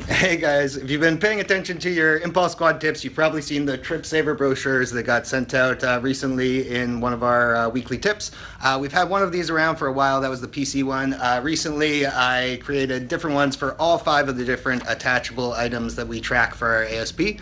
Hey guys, if you've been paying attention to your Impulse Squad tips, you've probably seen the Trip Saver brochures that got sent out recently in one of our weekly tips. We've had one of these around for a while. That was the PC one. Recently, I created different ones for all five of the different attachable items that we track for our ASP.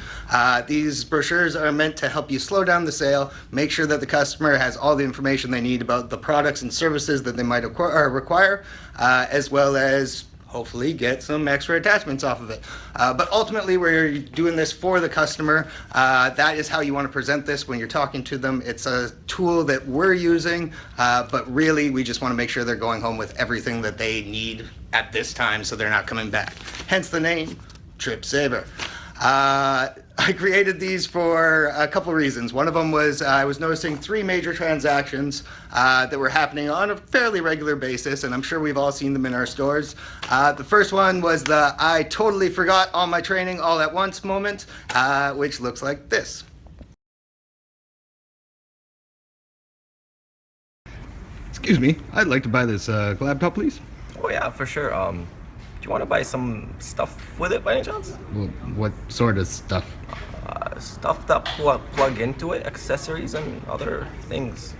These brochures are meant to help you slow down the sale, make sure that the customer has all the information they need about the products and services that they might require, as well as hopefully get some extra attachments off of it. But ultimately, we're doing this for the customer. That is how you want to present this when you're talking to them. It's a tool that we're using, but really we just want to make sure they're going home with everything that they need at this time so they're not coming back. Hence the name, Trip Saver. I created these for a couple of reasons. One of them was I was noticing three major transactions that were happening on a fairly regular basis, and I'm sure we've all seen them in our stores. The first one was the I totally forgot all my training all at once moment, which looks like this. Excuse me, I'd like to buy this laptop, please. Oh yeah, for sure. Do you want to buy some stuff with it by any chance? Well, what sort of stuff? Stuff that plug into it, accessories and other things.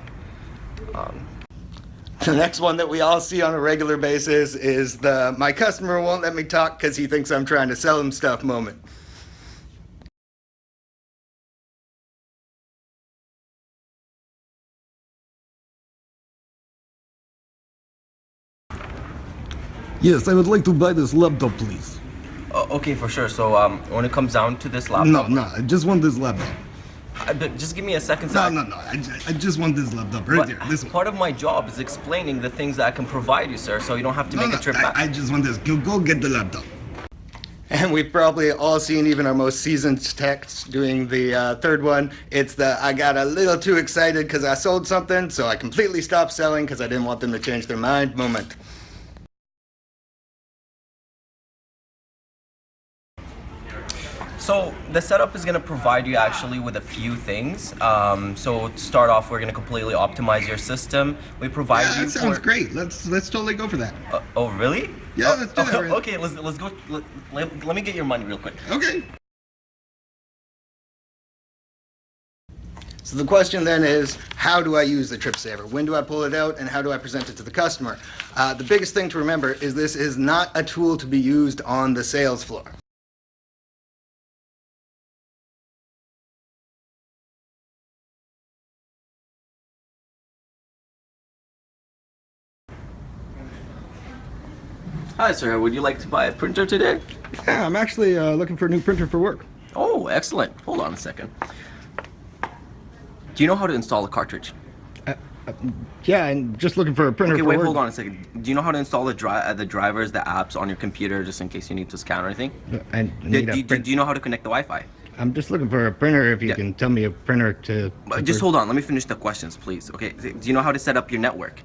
The next one that we all see on a regular basis is the my customer won't let me talk because he thinks I'm trying to sell him stuff moment. Yes, I would like to buy this laptop, please. Okay, for sure. So when it comes down to this No, laptop, no, I just want this laptop. just give me a second. No, no, no, I just want this laptop right here, this one. Part of my job is explaining the things that I can provide you, sir, so you don't have to make a trip back. I just want this. Go get the laptop. And we've probably all seen even our most seasoned techs doing the third one. It's the I got a little too excited because I sold something, so I completely stopped selling because I didn't want them to change their mind moment. So the setup is going to provide you actually with a few things. So to start off, we're going to completely optimize your system. We provide Yeah, you that sounds for, great. Let's totally go for that. Oh really? Yeah, let's do that. Okay, let's go. Let me get your money real quick. Okay. So the question then is, how do I use the Trip Saver? When do I pull it out, and how do I present it to the customer? The biggest thing to remember is this is not a tool to be used on the sales floor. Hi, sir. Would you like to buy a printer today? Yeah, I'm actually looking for a new printer for work. Oh, excellent. Hold on a second. Do you know how to install a cartridge? Yeah, I'm just looking for a printer Okay, for wait, work. hold on a second. Do you know how to install the drivers, the apps on your computer, just in case you need to scan or anything? Do you know how to connect the Wi-Fi? I'm just looking for a printer. If you can tell me a printer to Just hold on. Let me finish the questions, please. Okay. Do you know how to set up your network?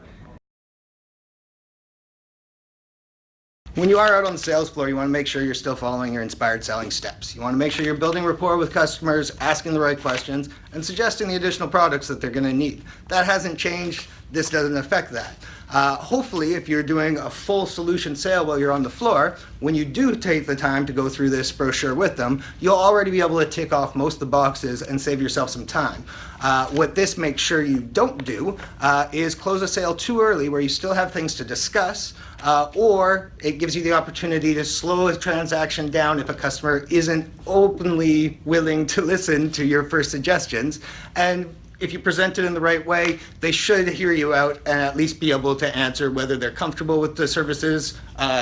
When you are out on the sales floor, you want to make sure you're still following your inspired selling steps. You want to make sure you're building rapport with customers, asking the right questions, and suggesting the additional products that they're going to need. That hasn't changed. This doesn't affect that. Hopefully, if you're doing a full solution sale while you're on the floor, when you do take the time to go through this brochure with them, you'll already be able to tick off most of the boxes and save yourself some time. What this makes sure you don't do is close a sale too early where you still have things to discuss, or it gives you the opportunity to slow a transaction down if a customer isn't openly willing to listen to your first suggestions. And if you present it in the right way, they should hear you out and at least be able to answer whether they're comfortable with the services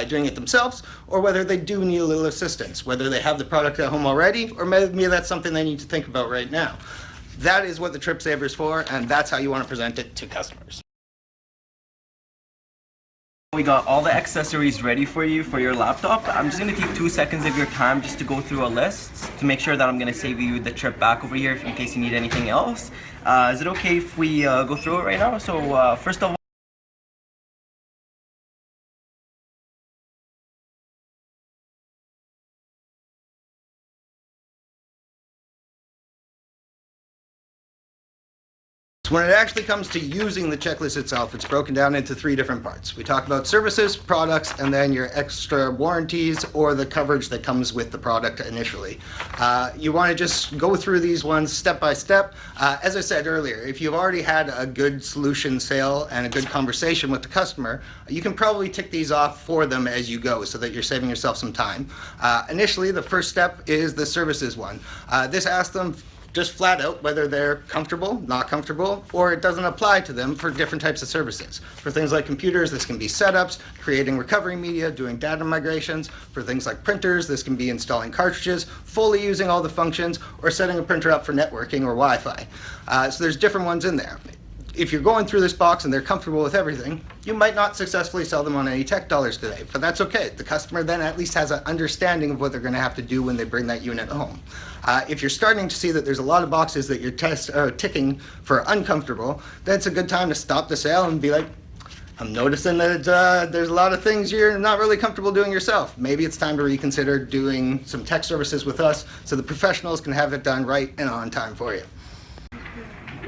doing it themselves, or whether they do need a little assistance, whether they have the product at home already, or maybe that's something they need to think about right now. That is what the Trip Saver is for, and that's how you want to present it to customers. We got all the accessories ready for you for your laptop. I'm just going to take 2 seconds of your time just to go through a list to make sure that I'm going to save you the trip back over here in case you need anything else. Is it okay if we go through it right now? So first of all, So when it actually comes to using the checklist itself, it's broken down into 3 different parts. We talk about services, products, and then your extra warranties or the coverage that comes with the product initially. You want to just go through these ones step by step. As I said earlier, if you've already had a good solution sale and a good conversation with the customer, you can probably tick these off for them as you go so that you're saving yourself some time. Initially, the first step is the services one. This asks them just flat out whether they're comfortable, not comfortable, or it doesn't apply to them for different types of services. For things like computers, this can be setups, creating recovery media, doing data migrations. For things like printers, this can be installing cartridges, fully using all the functions, or setting a printer up for networking or Wi-Fi. So there's different ones in there. If you're going through this box and they're comfortable with everything, you might not successfully sell them on any tech dollars today, but that's okay. The customer then at least has an understanding of what they're going to have to do when they bring that unit home. If you're starting to see that there's a lot of boxes that you're ticking for uncomfortable, then it's a good time to stop the sale and be like, I'm noticing that there's a lot of things you're not really comfortable doing yourself. Maybe it's time to reconsider doing some tech services with us so the professionals can have it done right and on time for you.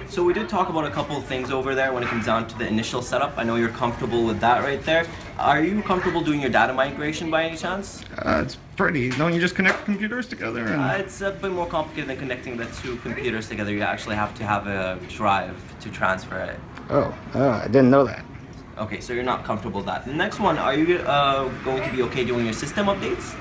So we did talk about a couple of things over there when it comes down to the initial setup. I know you're comfortable with that right there. Are you comfortable doing your data migration by any chance? It's pretty. Don't you just connect computers together? It's a bit more complicated than connecting the 2 computers together. You actually have to have a drive to transfer it. Oh, I didn't know that. Okay, so you're not comfortable with that. The next one, are you going to be okay doing your system updates?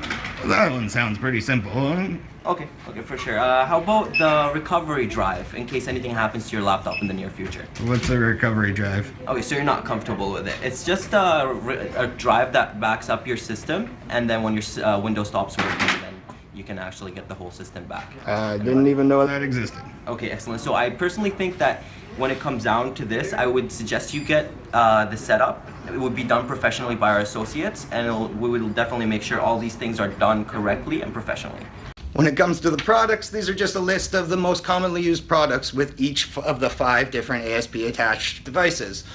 That one sounds pretty simple. Okay, for sure. How about the recovery drive in case anything happens to your laptop in the near future? What's a recovery drive? Okay, so you're not comfortable with it. It's just a drive that backs up your system, and then when your Windows stops working, then you can actually get the whole system back. I didn't even know that existed. Okay, excellent. So I personally think that when it comes down to this, I would suggest you get the setup. It would be done professionally by our associates, and we will definitely make sure all these things are done correctly and professionally. When it comes to the products, these are just a list of the most commonly used products with each of the 5 different ASP attached devices.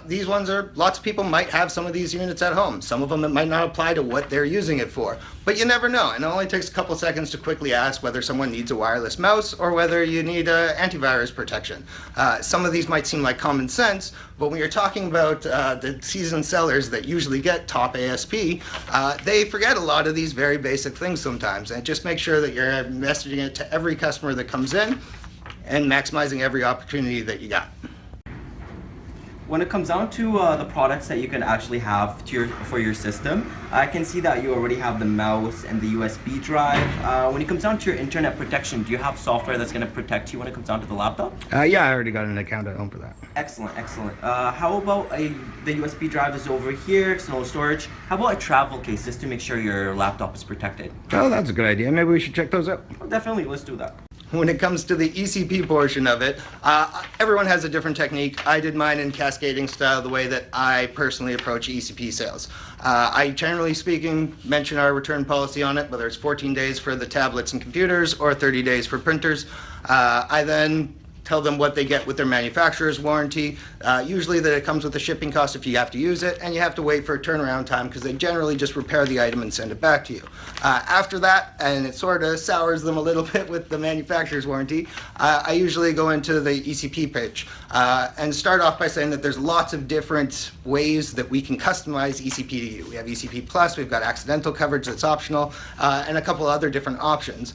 These ones are, lots of people might have some of these units at home. Some of them it might not apply to what they're using it for, but you never know. And it only takes a couple seconds to quickly ask whether someone needs a wireless mouse or whether you need antivirus protection. Some of these might seem like common sense, but when you're talking about the seasoned sellers that usually get top ASP, they forget a lot of these very basic things sometimes. And just make sure that you're messaging it to every customer that comes in and maximizing every opportunity that you got. When it comes down to the products that you can actually have for your system, I can see that you already have the mouse and the USB drive. When it comes down to your internet protection, do you have software that's going to protect you when it comes down to the laptop? Yeah, I already got an account at home for that. Excellent. How about the USB drive is over here, external storage. How about a travel case just to make sure your laptop is protected? Oh, that's a good idea. Maybe we should check those out. Oh, definitely, let's do that. When it comes to the ECP portion of it, everyone has a different technique. I did mine in cascading style, the way that I personally approach ECP sales. I generally speaking mention our return policy on it, whether it's 14 days for the tablets and computers or 30 days for printers. I then tell them what they get with their manufacturer's warranty, usually that it comes with a shipping cost if you have to use it, and you have to wait for a turnaround time because they generally just repair the item and send it back to you. After that, and it sort of sours them a little bit with the manufacturer's warranty, I usually go into the ECP pitch and start off by saying that there's lots of different ways that we can customize ECP to you. We have ECP Plus, we've got accidental coverage that's optional, and a couple other different options.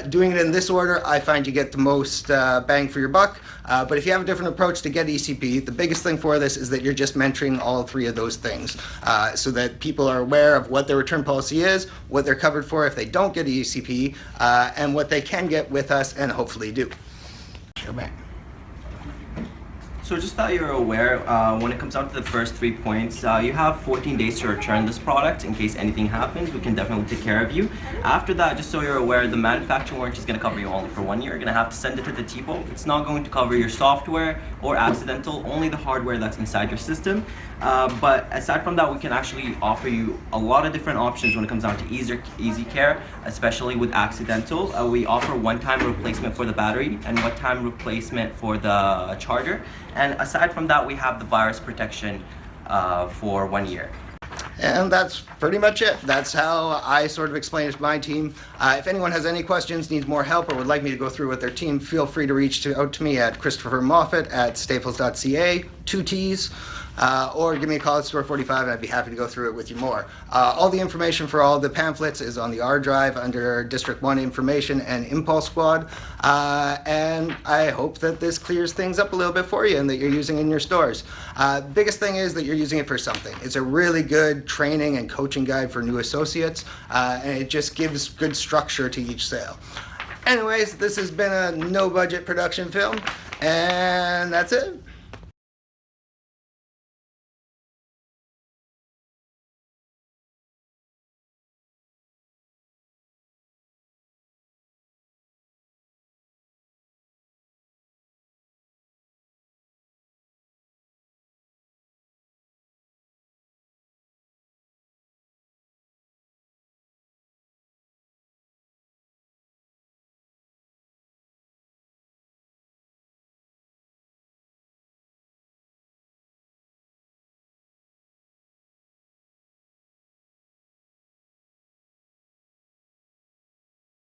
Doing it in this order, I find you get the most bang for your buck, but if you have a different approach to get ECP, the biggest thing for this is that you're just mentoring all 3 of those things so that people are aware of what their return policy is, what they're covered for if they don't get ECP, and what they can get with us and hopefully do. Sure, man. So just that you're aware, when it comes down to the first 3 points, you have 14 days to return this product in case anything happens. We can definitely take care of you. After that, just so you're aware, the manufacturer warranty is going to cover you only for 1 year. You're going to have to send it to the TPO. It's not going to cover your software or accidental, only the hardware that's inside your system. But aside from that, we can actually offer you a lot of different options when it comes down to easy care, especially with accidental. We offer one-time replacement for the battery and one-time replacement for the charger. And aside from that, we have the virus protection for 1 year. And that's pretty much it. That's how I sort of explain it to my team. If anyone has any questions, needs more help, or would like me to go through with their team, feel free to reach out to me at Christopher Moffat at staples.ca, 2 T's, or give me a call at Store 45 and I'd be happy to go through it with you more. All the information for all the pamphlets is on the R Drive under District 1 Information and Impulse Squad. And I hope that this clears things up a little bit for you and that you're using it in your stores. Biggest thing is that you're using it for something. It's a really good training and coaching guide for new associates, and it just gives good structure to each sale. Anyways, this has been a no budget production film, and that's it.